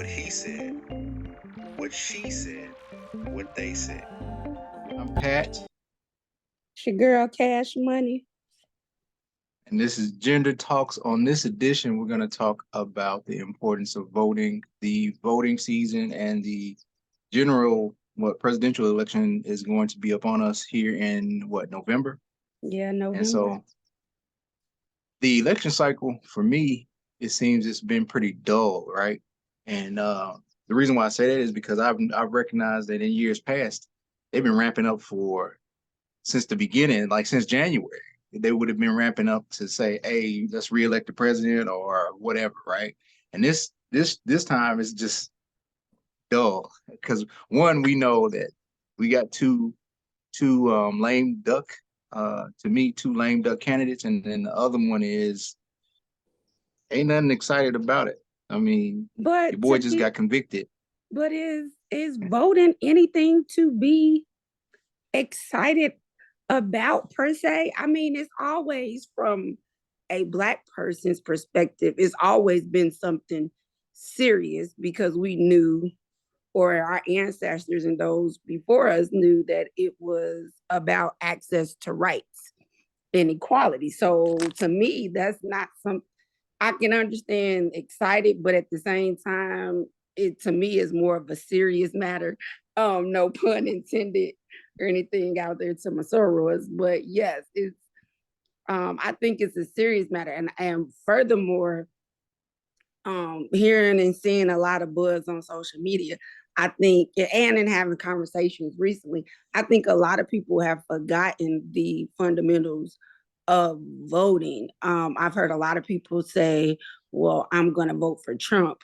what he said, what she said, what they said. I'm Pat, It's your girl Cash Money. and this is Gender Talks. On this edition, we're going to talk about the importance of voting, the voting season, and the general presidential election is going to be upon us here in November. Yeah, And November. so the election cycle for me, it seems it's been pretty dull, right? And the reason why I say that is because I've recognized that in years past, they've been ramping up for since the beginning, like since January. They would have been ramping up to say, "Hey, let's reelect the president" or whatever, right? And this time is just dull because one, we know that we got two lame duck to me, two lame duck candidates, and then the other one is ain't nothing excited about it. I mean, your But boy just got convicted. but is voting anything to be excited about per se? I mean, it's always from a Black person's perspective, it's always been something serious because we knew, or our ancestors and those before us knew, that it was about access to rights and equality. So to me, that's not something I can understand excited, but at the same time, it to me is more of a serious matter. No pun intended or anything out there to my sorors, but yes, it's I think it's a serious matter. And furthermore, hearing and seeing a lot of buzz on social media, I think, and in having conversations recently, I think a lot of people have forgotten the fundamentals of voting. I've heard a lot of people say, well, I'm going to vote for Trump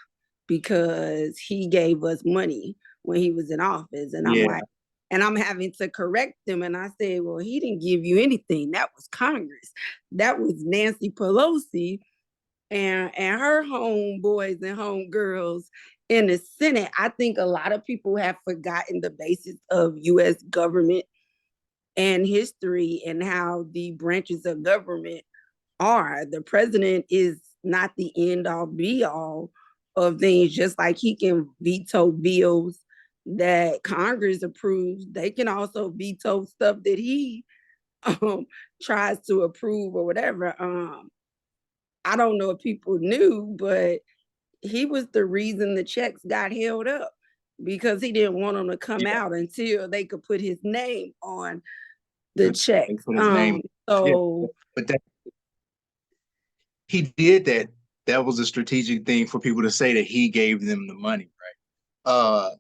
because he gave us money when he was in office. And I'm Yeah, like, and I'm having to correct them. And I say, well, he didn't give you anything. That was Congress. That was Nancy Pelosi and her homeboys and homegirls in the Senate. I think a lot of people have forgotten the basis of U.S. government and history and how the branches of government are. The president is not the end all be all of things, just like he can veto bills that Congress approves. They can also veto stuff that he tries to approve or whatever. I don't know if people knew, but he was the reason the checks got held up because he didn't want them to come yeah. out until they could put his name on the They checks. put his name. Yeah, So but that he did that. That was a strategic thing for people to say that he gave them the money, right?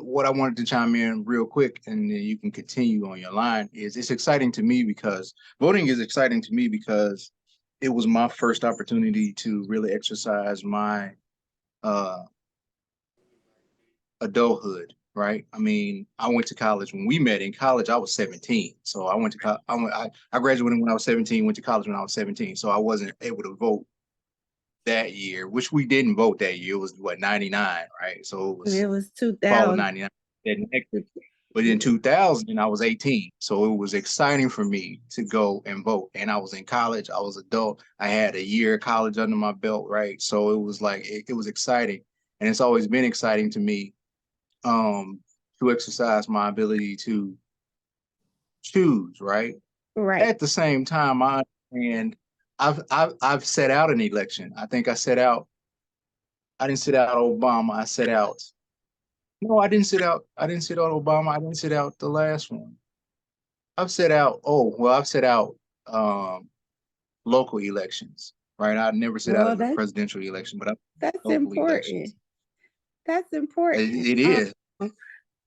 What I wanted to chime in real quick, and then you can continue on your line, is it's exciting to me because voting is exciting to me because it was my first opportunity to really exercise my uh, adulthood, right? I mean, I went to college when we met in college. I was 17, so I went to I graduated when I was 17. Went to college when I was 17, so I wasn't able to vote that year, which we didn't vote that year. It was what 99, right? So it was it was fall of 2000. 99. That next year. But in 2000, I was 18. So it was exciting for me to go and vote. And I was in college. I was adult. I had a year of college under my belt, right? So it was like, it was exciting. And it's always been exciting to me um, to exercise my ability to choose, right? Right. At the same time, I understand I've set out an election. I think I didn't sit out Obama. I set out No, I didn't sit out. I didn't sit out Obama. I didn't sit out the last one. I've set out um, local elections, right? I never sit out Well, of the presidential election, but I that's local important. elections. That's important. It is.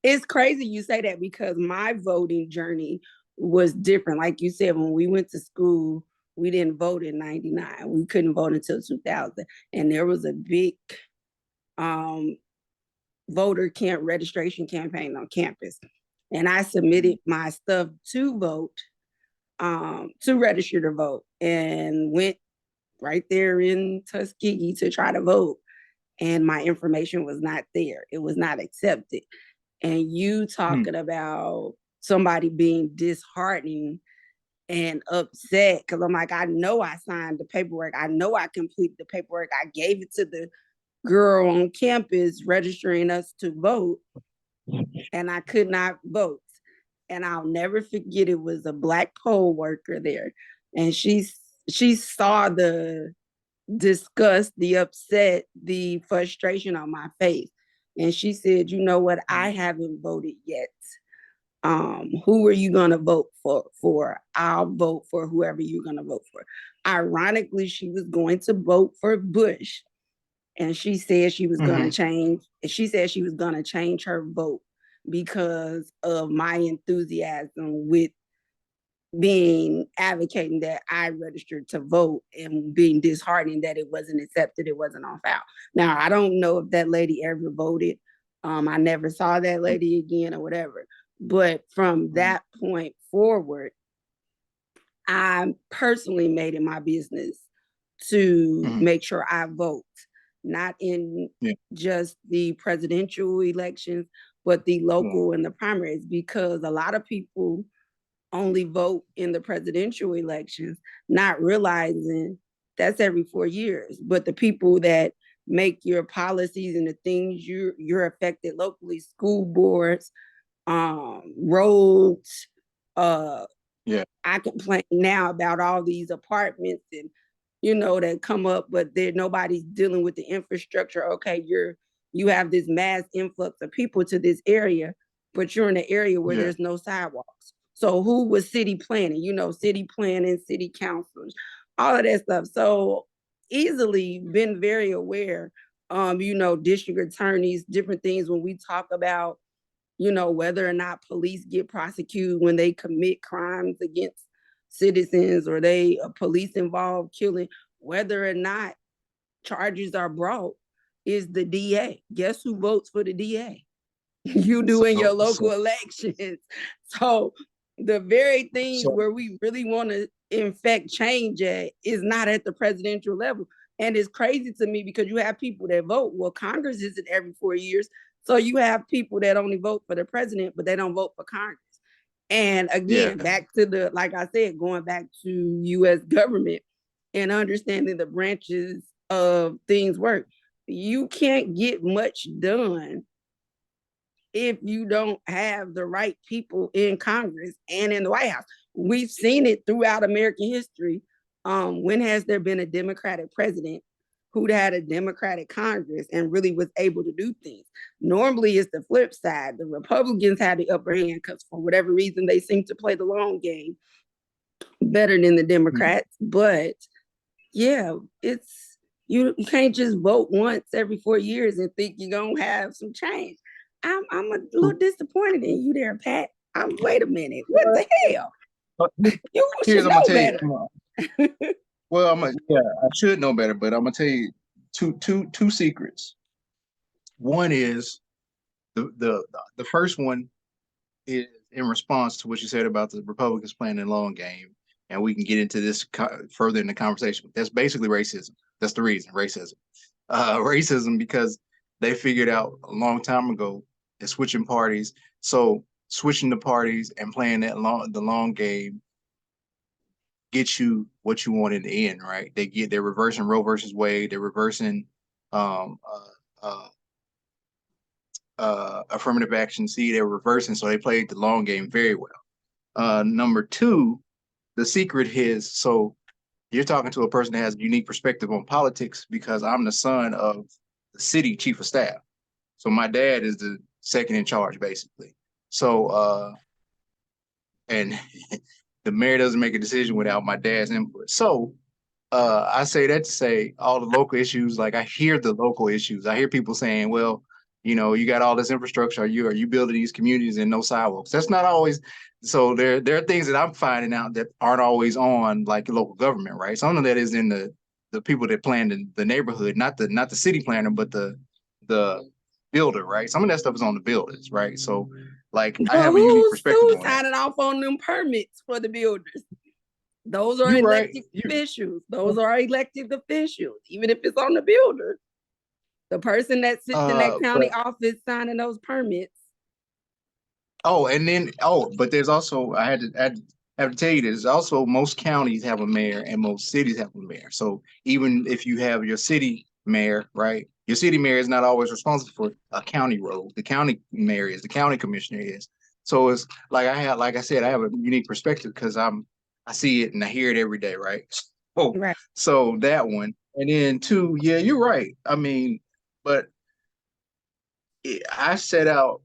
It's crazy you say that because my voting journey was different. Like you said, when we went to school, we didn't vote in 99. We couldn't vote until 2000. And there was a big um, voter camp registration campaign on campus. And I submitted my stuff to vote, to register to vote, and went right there in Tuskegee to try to vote. And my information was not there. It was not accepted. And you Hmm. talking about somebody being disheartening and upset because I'm like, I know I signed the paperwork. I know I completed the paperwork. I gave it to the girl on campus registering us to vote, and I could not vote. And I'll never forget, it was a Black poll worker there. And she saw the disgust, the upset, the frustration on my face. And she said, you know what? I haven't voted yet. Who are you gonna vote for? I'll vote for whoever you're gonna vote for. Ironically, she was going to vote for Bush. And she said she was gonna change. She said she was gonna change her vote because of my enthusiasm with being advocating that I registered to vote, and being disheartened that it wasn't accepted, it wasn't on file. Now, I don't know if that lady ever voted. I never saw that lady again or whatever. But from that point forward, I personally made it my business to make sure I vote, not in just the presidential elections, but the local and the primaries, because a lot of people only vote in the presidential elections, not realizing that's every 4 years. But the people that make your policies and the things you're affected locally, school boards, roads, I complain now about all these apartments and that come up, but nobody's dealing with the infrastructure. Okay, you have this mass influx of people to this area, but you're in an area where there's no sidewalks. So who was city planning? City planning, city councils, all of that stuff. So easily been very aware. District attorneys, different things when we talk about, whether or not police get prosecuted when they commit crimes against citizens, or they police involved killing, whether or not charges are brought, is the DA. Guess who votes for the DA? You do in your local elections. So the very things where we really want to infect change at is not at the presidential level. And it's crazy to me because you have people that vote. Well, Congress isn't every 4 years. So you have people that only vote for the president, but they don't vote for Congress. And again, back to like I said, going back to US government and understanding the branches of things work. You can't get much done if you don't have the right people in Congress and in the White House. We've seen it throughout American history. When has there been a Democratic president who'd had a Democratic Congress and really was able to do things? Normally it's the flip side. The Republicans had the upper hand because for whatever reason, they seem to play the long game better than the Democrats. But yeah, it's you can't just vote once every 4 years and think you're gonna have some change. I'm a little disappointed in you there, Pat. Wait a minute. What the hell? You should know better. Well, I should know better, but I'm gonna tell you two secrets. One is the first one is in response to what you said about the Republicans playing the long game, and we can get into this further in the conversation. That's basically racism. That's the reason, racism. Racism, because they figured out a long time ago that switching parties. So switching the parties and playing the long game get you what you want in the end, right? They're reversing Roe versus Wade. They're reversing affirmative action. See, they're reversing. So they played the long game very well. Number two, the secret is, so you're talking to a person that has a unique perspective on politics, because I'm the son of the city chief of staff. So my dad is the second in charge, basically. So, and the mayor doesn't make a decision without my dad's input. So I say that to say all the local issues, like I hear the local issues. I hear people saying, well, you got all this infrastructure. Are you building these communities and no sidewalks? That's not always. So there are things that I'm finding out that aren't always on like local government, right? Some of that is in the people that plan the neighborhood, not the city planner, but the builder, right? Some of that stuff is on the builders, right? So like I have a unique perspective on that. Who's signing off on them permits for the builders? Those are elected officials. Those are elected officials, even if it's on the builder. The person that sits in that county office signing those permits. But there's also, I have to tell you, there's also most counties have a mayor and most cities have a mayor. So even if you have your city mayor, right? Your city mayor is not always responsible for a county road. The county mayor is, the county commissioner is. So it's like like I said, I have a unique perspective because I see it and I hear it every day, right? Oh, Right. so that one. And then two, yeah, you're right. I mean, but I set out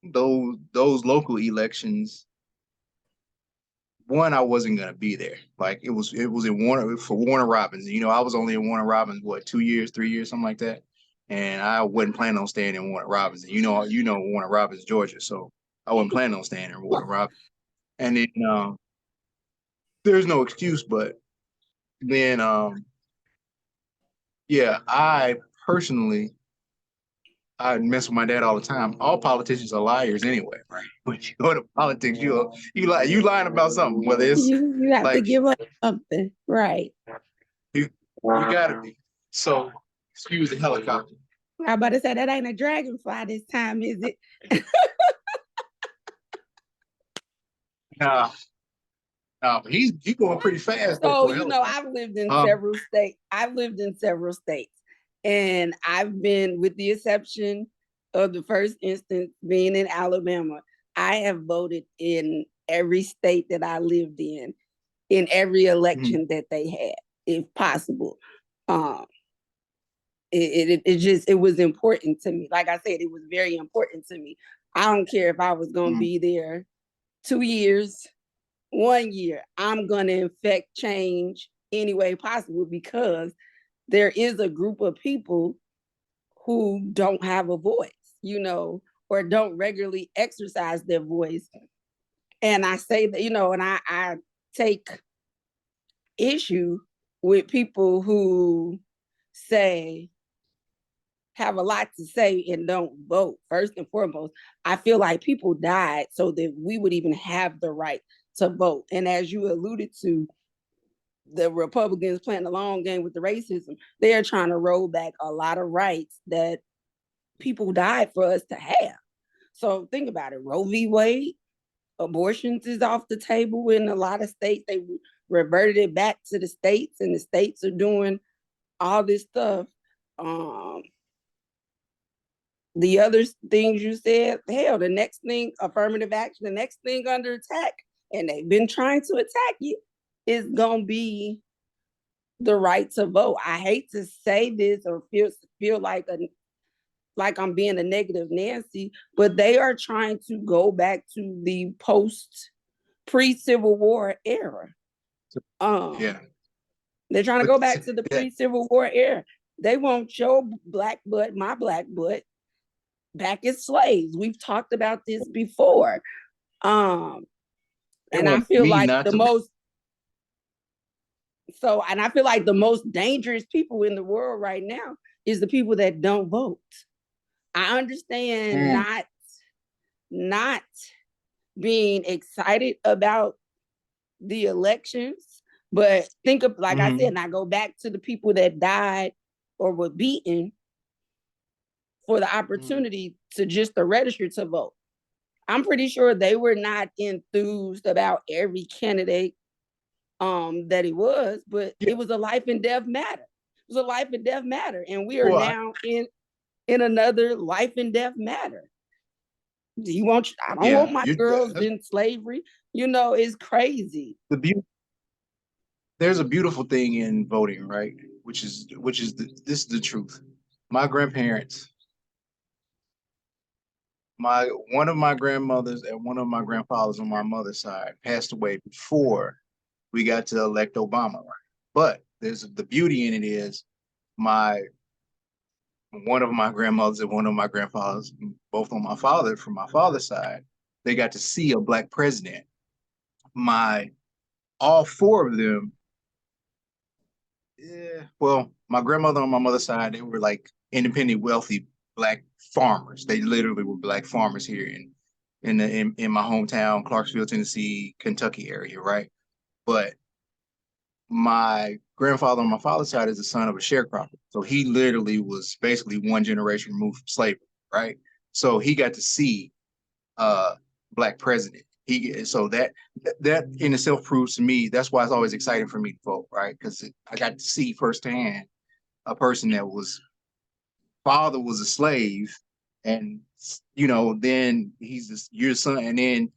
those local elections. One, I wasn't gonna be there. Like it was in Warner for Warner Robins. You know, I was only in Warner Robins what 2 years, 3 years, something like that. And I wasn't planning on staying in Warner Robins. And you know Warner Robins, Georgia. So I wasn't planning on staying in Warner Robins. And then there's no excuse, but then yeah, I personally I mess with my dad all the time. All politicians are liars anyway, right? When you go to politics, you lying about something, whether it's You have to like give up something. Right. you gotta be. So excuse the helicopter. I about to say that ain't a dragonfly this time, is it? Nah, nah, but he's going pretty fast though So, for a helicopter. I've lived in Um, several states. I've lived in several states. And I've been, with the exception of the first instance being in Alabama, I have voted in every state that I lived in every election that they had, if possible. Um, it was important to me. Like I said, it was very important to me. I don't care if I was gonna be there 2 years, 1 year. I'm gonna affect change any way possible because there is a group of people who don't have a voice, or don't regularly exercise their voice. And I say that, and I take issue with people who say, have a lot to say and don't vote. First and foremost, I feel like people died so that we would even have the right to vote. And as you alluded to, the Republicans playing the long game with the racism, they're trying to roll back a lot of rights that people died for us to have. So think about it. Roe v. Wade, abortions is off the table in a lot of states. They reverted it back to the states, and the states are doing all this stuff. The other things you said, hell, the next thing, affirmative action, the next thing under attack, and they've been trying to attack you, is going to be the right to vote. I hate to say this or feel like I'm being a negative Nancy, but they are trying to go back to the pre-Civil War era. Yeah. They're trying to go back to the pre-Civil War era. They want your black butt, my black butt, back as slaves. We've talked about this before. And I feel like the most dangerous people in the world right now is the people that don't vote. I understand not being excited about the elections, but think of, like I said, and I go back to the people that died or were beaten for the opportunity to just to register to vote. I'm pretty sure they were not enthused about every candidate that it was, but it was a life and death matter. It was a life and death matter. And we are now in another life and death matter. I don't want my girls in slavery. It's crazy. There's a beautiful thing in voting, right? Which is this is the truth. My grandparents, one of my grandmothers and one of my grandfathers on my mother's side passed away before we got to elect Obama, right? But there's the beauty in it is one of my grandmothers and one of my grandfathers, both on from my father's side, they got to see a black president. All four of them, well, my grandmother on my mother's side, they were like independent, wealthy black farmers. They literally were black farmers here in my hometown, Clarksville, Tennessee, Kentucky area, right? But my grandfather on my father's side is the son of a sharecropper. So he literally was basically one generation removed from slavery, right? So he got to see black president. So that in itself proves to me, that's why it's always exciting for me to vote, right? Because I got to see firsthand a person that was father was a slave, and then your son, and then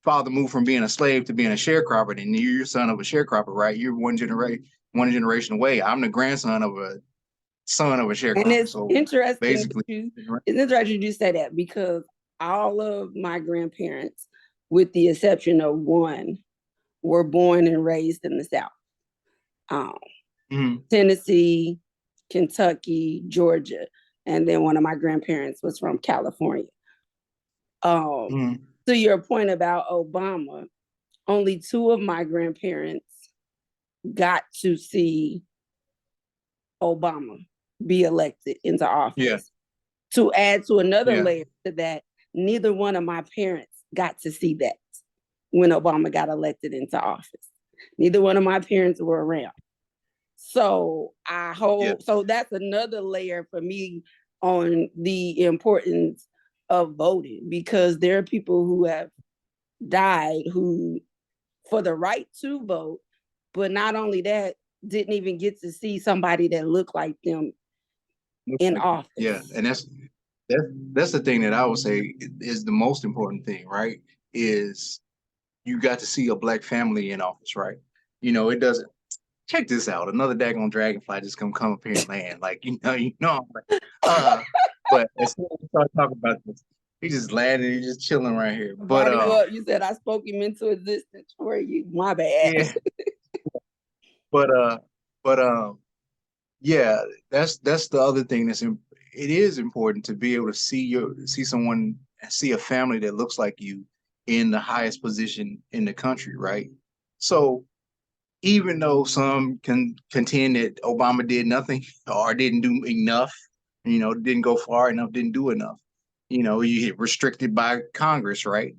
father moved from being a slave to being a sharecropper, and you're your son of a sharecropper, right? You're one generation away. I'm the grandson of a son of a And sharecropper. it's So interesting basically, it's interesting you say that, because all of my grandparents, with the exception of one, were born and raised in the South. mhm, Tennessee, Kentucky, Georgia, and then one of my grandparents was from California. mhm, To your point about Obama, only two of my grandparents got to see Obama be elected into office. yeah, To add to another yeah, layer to that, neither one of my parents got to see that when Obama got elected into office. Neither one of my parents were around. So yeah, so that's another layer for me on the importance of voting, because there are people who have died who, for the right to vote, but not only that, didn't even get to see somebody that looked like them in office. yeah. And that's the thing that I would say is the most important thing, right? Is you got to see a black family in office, right? It doesn't. Check this out. Another daggone dragonfly just come up here and land. Like, I'm like, but as soon as we start talking about this, he just landed, he's just chilling right here. But Brought him up. You said I spoke him into existence for you. My bad. yeah, but yeah, that's the other thing it is important to be able to see a family that looks like you in the highest position in the country, right? So even though some can contend that Obama did nothing or didn't do enough, didn't go far enough, didn't do enough. You get restricted by Congress, right?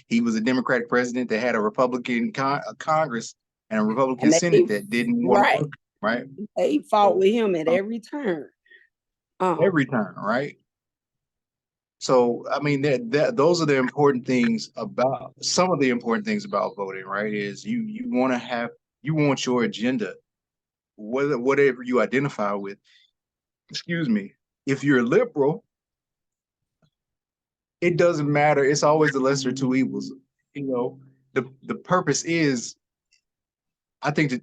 He was a Democratic president that had a Republican Congress and a Republican And Senate that didn't want to right, work, right? they fought So with him at every turn. every time, right? So I mean those are the important things about some of the important things about voting, right? Is you want your agenda, whatever you identify with. Excuse me. If you're liberal, it doesn't matter. It's always the lesser of two evils. The purpose is, I think that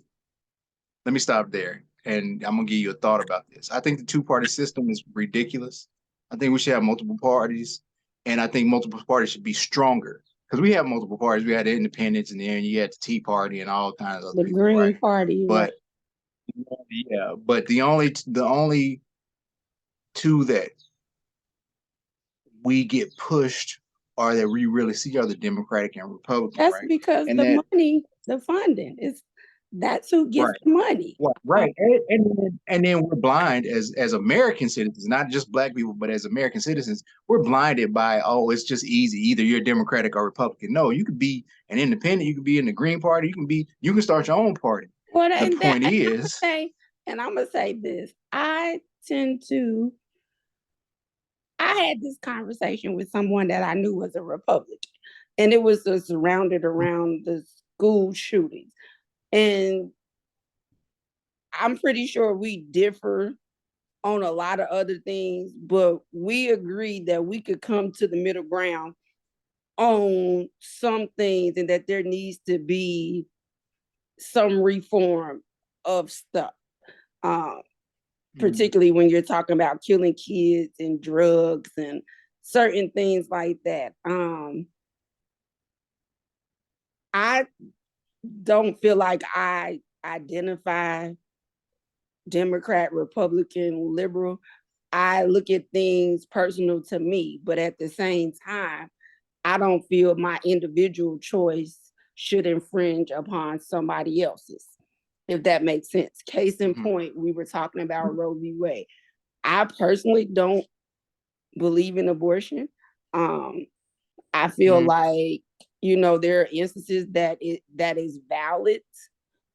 let me stop there, and I'm gonna give you a thought about this. I think the two-party system is ridiculous. I think we should have multiple parties, and I think multiple parties should be stronger because we have multiple parties. We had the independents, and then you had the Tea Party and all kinds of other The people, Green right? Party, right? But yeah, but the only two that we get pushed or that we really see are the Democratic and Republican, That's right? because And the that money, the funding that's who gets right. the money. Right, and then we're blind as American citizens, not just black people, but as American citizens, we're blinded by, oh, it's just easy. Either you're Democratic or Republican. No, you could be an independent. You could be in the Green Party. You can start your own party. Well, The and point is, I'm gonna say this. I had this conversation with someone that I knew was a Republican, and it was surrounded around the school shootings. And I'm pretty sure we differ on a lot of other things, but we agreed that we could come to the middle ground on some things, and that there needs to be some reform of stuff. Particularly when you're talking about killing kids and drugs and certain things like that. I don't feel like I identify Democrat, Republican, liberal. I look at things personal to me, but at the same time, I don't feel my individual choice should infringe upon somebody else's, if that makes sense. Case in point, we were talking about Roe v. Wade. I personally don't believe in abortion. I feel like, there are instances that is valid,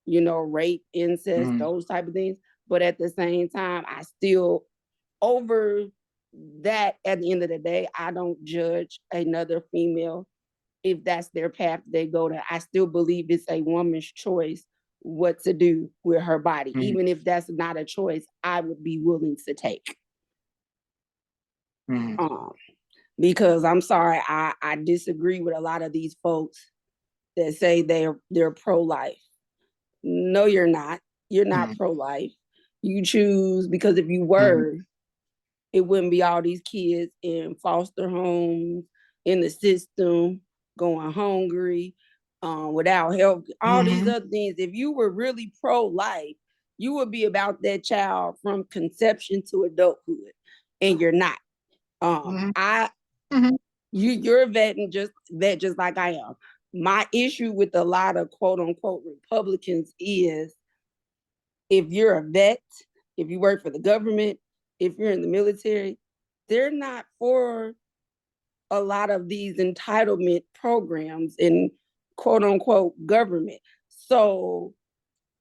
rape, incest, those type of things. But at the same time, I still, over that, at the end of the day, I don't judge another female if that's their path they go to. I still believe it's a woman's choice what to do with her body, Mhm. even if that's not a choice I would be willing to take. Mhm. Because I'm sorry, I disagree with a lot of these folks that say they're pro-life. No, you're not. You're not Mhm. pro-life. You choose because if you Mhm. were, it wouldn't be all these kids in foster homes, in the system, going hungry, without help, all these Mhm. other things. If you were really pro-life, you would be about that child from conception to adulthood, and you're not. Mhm. I Mhm. you're a vet just like I am. My issue with a lot of quote unquote Republicans is if you're a vet, if you work for the government, if you're in the military, they're not for a lot of these entitlement programs in quote unquote government. So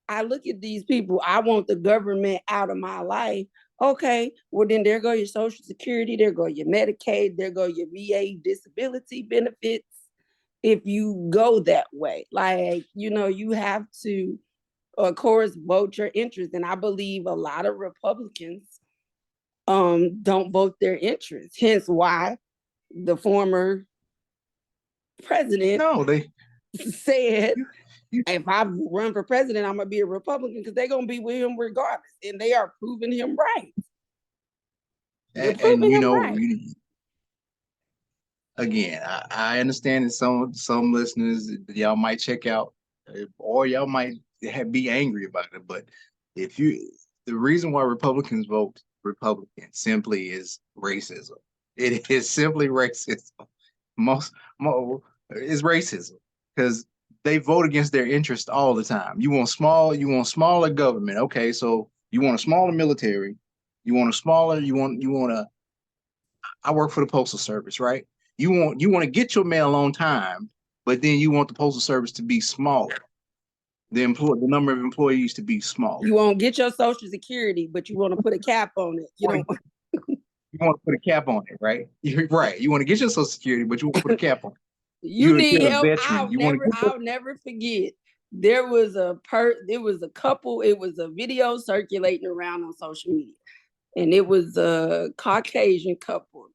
I look at these people, I want the government out of my life. Okay, well then there go your Social Security, there go your Medicaid, there go your VA disability benefits. If you go that way, like, you have to, of course, vote your interest. And I believe a lot of Republicans don't vote their interest. Hence why the former president No, said, you, you, if I run for president, I'm gonna be a Republican because they're gonna be with him regardless. And they are proving him right. They're and proving him right. Again, I understand that some listeners, y'all might check out, or y'all might be angry about it. But if you, the reason why Republicans vote Republican simply is racism. It is simply racism. Most is racism because they vote against their interest all the time. You want smaller government. Okay, so you want a smaller military. You want a. I work for the Postal Service, right? You want to get your mail on time, but then you want the Postal Service to be smaller. The number of employees to be smaller. You won't get your Social Security, but you want to put a cap on it. You don't. You want to put a cap on it, right? You're right. You want to get your Social Security, but you want to put a cap on it. You need You're a help. veteran. You want to get I'll never forget. There was a couple, it was a video circulating around on social media. And it was a Caucasian couple.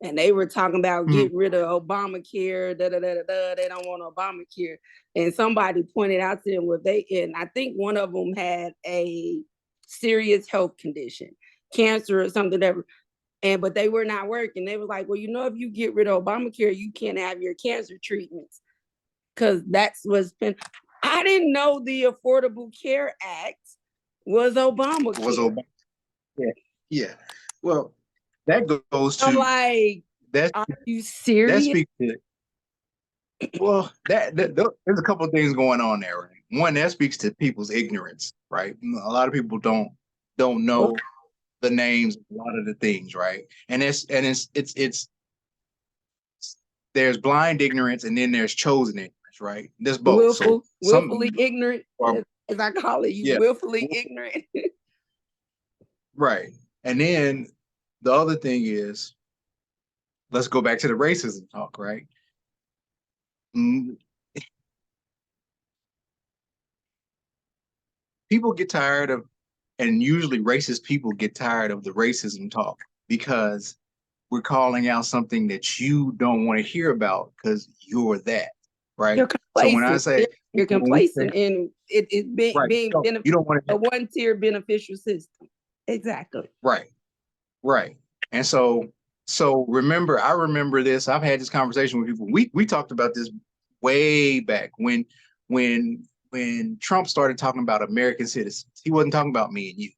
And they were talking about get rid of Obamacare, they don't want Obamacare. And somebody pointed out to them and I think one of them had a serious health condition, cancer or something but they were not working. They were like, well, if you get rid of Obamacare, you can't have your cancer treatments because that's what's been. I didn't know the Affordable Care Act was Obamacare. Was Obama. Yeah. Yeah. Well, that goes I'm to like, that. are you That serious? speaks to. Well, there's a couple of things going on there. Right? One, that speaks to people's ignorance, right? A lot of people don't know the names of a lot of the things, right? And it's there's blind ignorance and then there's chosen ignorance, right? There's both. So willfully ignorant, as I call it. You yeah, willfully ignorant. right. And then the other thing is, let's go back to the racism talk, right? People get tired of, and usually racist people get tired of the racism talk because we're calling out something that you don't want to hear about because you're that, right? You're So when I complacent. say, You're complacent in it right, being you don't want to, a one-tier beneficial system. Exactly. right. And so remember, I remember this. I've had this conversation with people. We talked about this way back when Trump started talking about American citizens. He wasn't talking about me and you.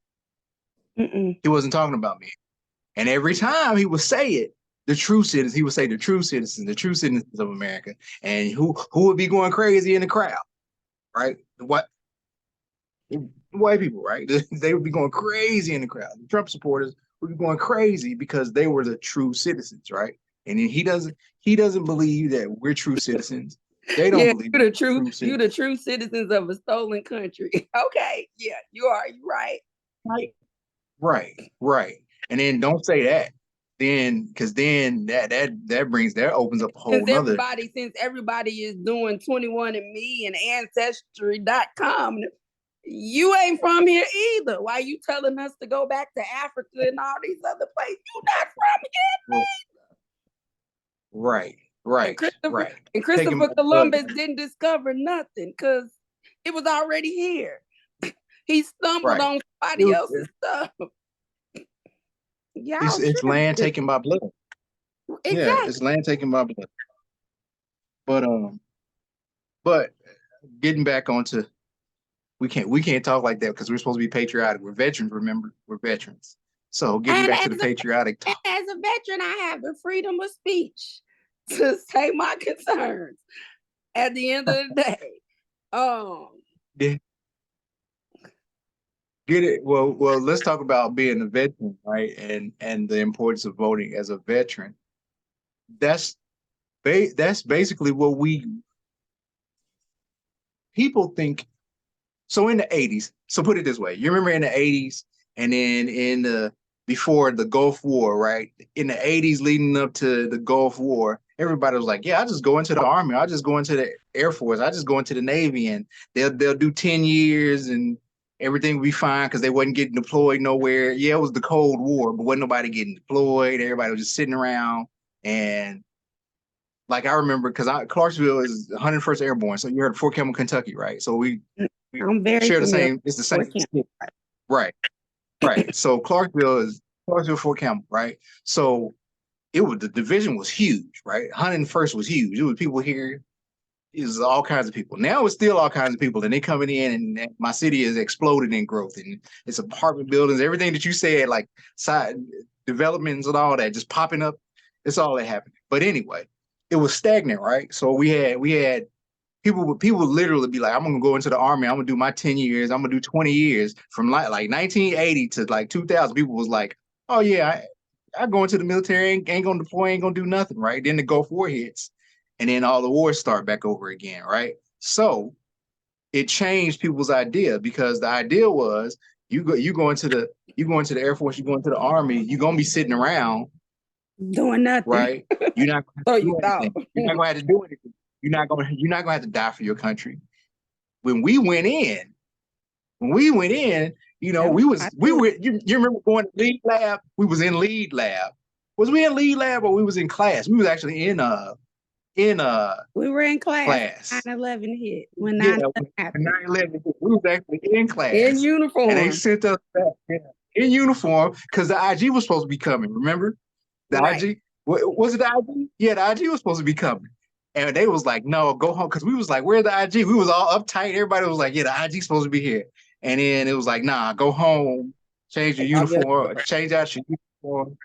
Mm-mm. He wasn't talking about me. And every time he would say it, the true citizens, he would say the true citizens of America. And who would be going crazy in the crowd, right? What white people, right? They would be going crazy in the crowd. The Trump supporters would be going crazy because they were the true citizens, right? And then he doesn't believe that we're true citizens. They don't believe you're the true citizens of a stolen country. Okay, yeah, you are. You're right. Right. And then don't say that. Then because then that opens up a whole nother. Since everybody is doing 21andMe and Ancestry.com, You ain't from here either. Why you telling us to go back to Africa and all these other places? You not from here. Right, And right, Christopher right. and Taking Christopher my blood. Columbus didn't discover nothing because it was already here. He stumbled Right. on It somebody was- else's stuff. Y'all it's land tripping. taken by blood. Yeah, Exactly. it's land taken by blood. But getting back onto we can't talk like that because we're supposed to be patriotic. We're veterans, remember? We're veterans. So getting And back to the patriotic and talk. as a veteran, I have the freedom of speech to say my concerns at the end of the day. Yeah, get it. Well, let's talk about being a veteran, right? And the importance of voting as a veteran. That's that's basically what people think. So in the 80s, so put it this way, you remember in the 80s and then in the before the Gulf War, right? In the 80s leading up to the Gulf War, everybody was like, yeah, I just go into the Army, I just go into the Air Force, I just go into the Navy and they'll do 10 years and everything will be fine because they wasn't getting deployed nowhere. Yeah, it was the Cold War, but wasn't nobody getting deployed. Everybody was just sitting around. And like I remember, because Clarksville is 101st Airborne, so you heard Fort Campbell, Kentucky, right? So we I'm very share the familiar same. It's the with same. Fort Campbell. Right, right. So Clarksville, Fort Campbell, right? So the division was huge, right? 101st was huge. It was people here. It was all kinds of people. Now it's still all kinds of people, and they coming in, and my city is exploded in growth, and it's apartment buildings, everything that you said, like side developments and all that, just popping up. It's all that happened. But anyway, it was stagnant, right? So we had people would literally be like, I'm gonna go into the Army, I'm gonna do my 10 years, I'm gonna do 20 years from like 1980 to like 2000. People was like, oh yeah, I go into the military, ain't gonna deploy, ain't gonna do nothing, right? Then the Gulf War hits, and then all the wars start back over again, right? So it changed people's idea because the idea was you go into the Air Force, you go into the Army, you're gonna be sitting around, Doing nothing. right? You're not gonna So have to you do thought. anything. You're not gonna have to do anything. You're not gonna have to die for your country. When we went in, we were you remember going to lead lab? We was in lead lab. Was we in lead lab or we was in class? We was actually in We were in class. class. 9/11 hit when Yeah, 9/11 when happened. 9/11, we was actually in class. In And they uniform. sent us back in uniform because the IG was supposed to be coming, remember? The Right. IG, was it the IG? Yeah, the IG was supposed to be coming. And they was like, no, go home. Because we was like, where's the IG? We was all uptight. Everybody was like, yeah, the IG's supposed to be here. And then it was like, nah, go home, change your uniform, change out your uniform.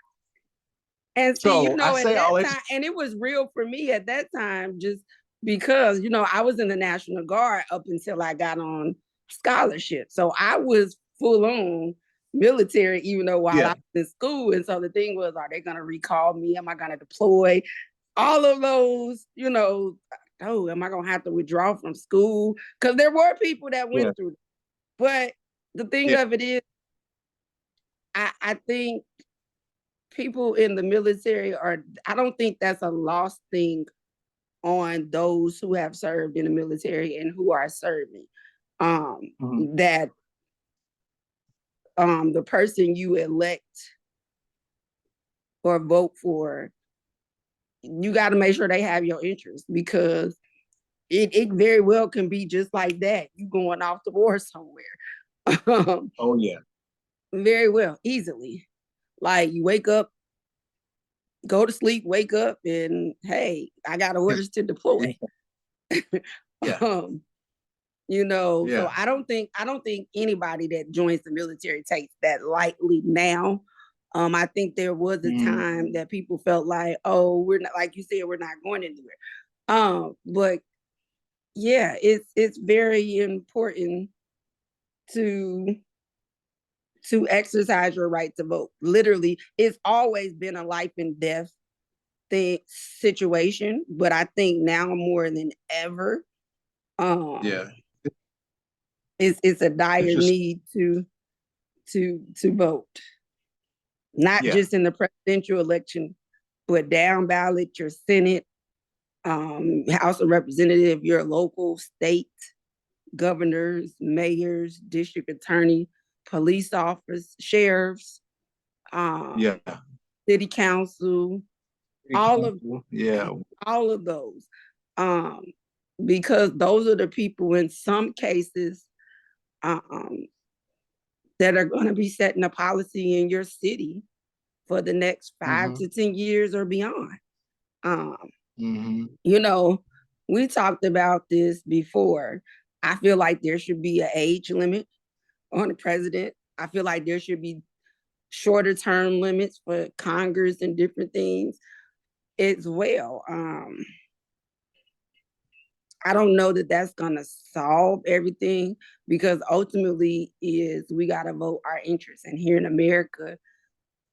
And see, So I at say all that that. time, and it was real for me at that time, just because, I was in the National Guard up until I got on scholarship. So I was full on military, even though while I was in school. And so the thing was, are they going to recall me? Am I going to deploy? All of those, oh, am I going to have to withdraw from school? Because there were people that went through it. But the thing of it is, I think people in the military I don't think that's a lost thing on those who have served in the military and who are serving. That the person you elect or vote for, you got to make sure they have your interest, because it very well can be just like that. You going off to war somewhere. Oh yeah. Very well, easily. Like you wake up, go to sleep, wake up, and hey, I got orders to deploy. Yeah. So I don't think anybody that joins the military takes that lightly now. I think there was a time that people felt like, oh, we're not, like you said, we're not going anywhere. But yeah, it's very important to exercise your right to vote. Literally, it's always been a life and death situation, but I think now more than ever, it's a dire need to vote, not just in the presidential election, but down ballot, your Senate, House of Representative, your local, state, governors, mayors, district attorney, police officers, sheriffs, Yeah. city council, Yeah. all of those. Because those are the people in some cases that are going to be setting a policy in your city for the next 5 to 10 years or beyond. You know, we talked about this before. I feel like there should be an age limit on the president. I feel like there should be shorter term limits for Congress and different things as well. I don't know that that's gonna solve everything, because ultimately is we gotta vote our interests. And here in America,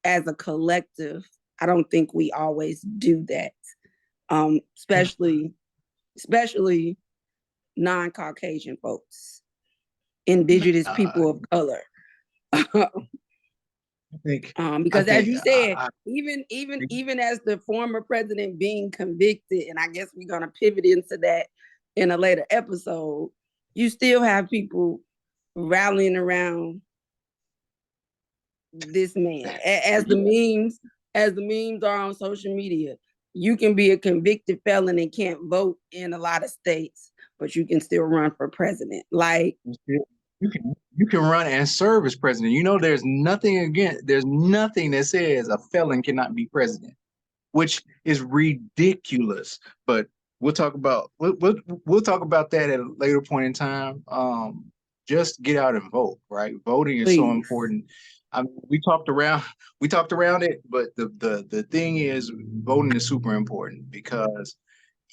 as a collective, I don't think we always do that. Especially non-Caucasian folks, indigenous people of color. Because as you said, even as the former president being convicted, and I guess we're gonna pivot into that in a later episode, you still have people rallying around this man. As the memes are on social media, you can be a convicted felon and can't vote in a lot of states, but you can still run for president. Like, you can run and serve as president. You know, there's nothing that says a felon cannot be president, which is ridiculous. But we'll talk about that at a later point in time. Just get out and vote, right? Voting is so important. We talked around it, but the thing is, voting is super important because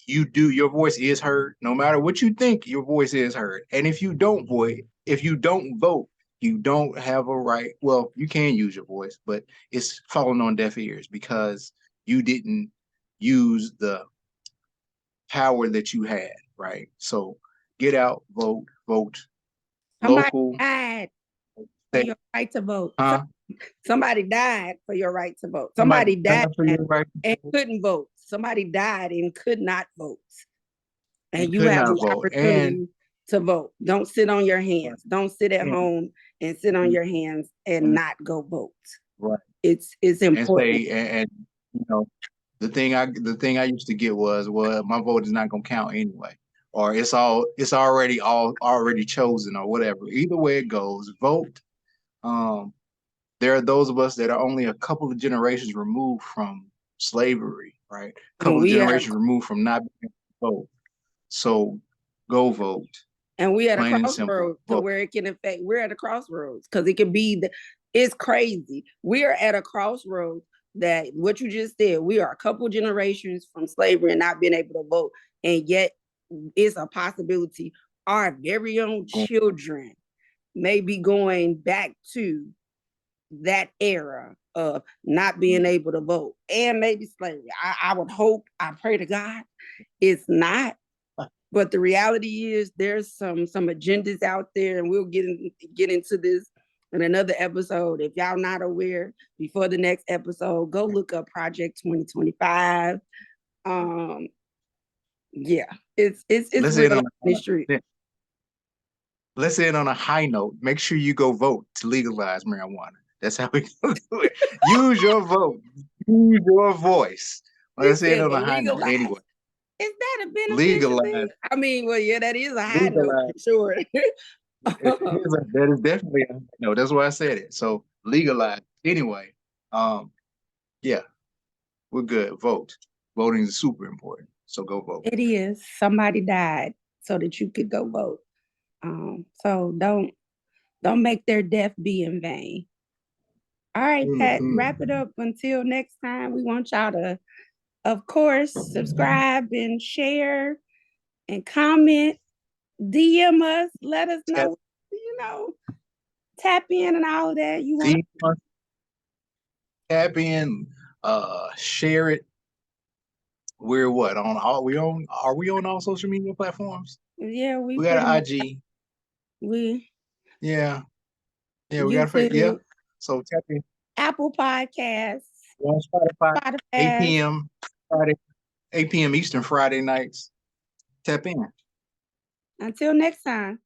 your voice is heard. No matter what you think, your voice is heard. And if you don't vote, you don't have a right. Well, you can use your voice, but it's falling on deaf ears because you didn't use the power that you had, right? So get out, vote. Local. Died for your right to vote. Huh? Somebody died for your right to vote. Somebody died and couldn't vote. Somebody died and could not vote. And you have the opportunity to vote. Don't sit on your hands. Don't sit at home and sit on your hands and not go vote. Right. It's important. And you know, the thing I used to get was, well, my vote is not gonna count anyway, or it's already chosen, or whatever. Either way it goes, vote. There are those of us that are only a couple of generations removed from slavery, right? A couple of generations removed from not being able to vote. So go vote. And we at a crossroads to where it can affect. We're at a crossroads because it can be it's crazy. We are at a crossroads that what you just said, we are a couple generations from slavery and not being able to vote. And yet it's a possibility our very own children may be going back to that era of not being able to vote and maybe slavery. I would hope, I pray to God it's not. But the reality is there's some agendas out there, and we'll get into this in another episode. If y'all not aware, before the next episode, go look up Project 2025. Yeah, it's real on the street. Let's end on a high note. Make sure you go vote to legalize marijuana. That's how we do it. Use your vote. Use your voice. Let's end on a high note. Anyway. Is that a beneficial thing? I mean, well, yeah, that is a high note for sure. That is definitely a high note. That's why I said it. So legalize. Anyway, yeah, we're good. Vote. Voting is super important. So go vote. It is. Somebody died so that you could go vote. So don't make their death be in vain. All right, Pat, wrap it up. Until next time, we want y'all to, of course, subscribe and share and comment, DM us, let us know, tap in and all of that. You want tap in, share it. We're are we on all social media platforms? Yeah, we got an IG. We we got a So tap in. Apple Podcasts. On Spotify. 8 p.m. Friday, 8 p.m. Eastern Friday nights. Tap in. Until next time.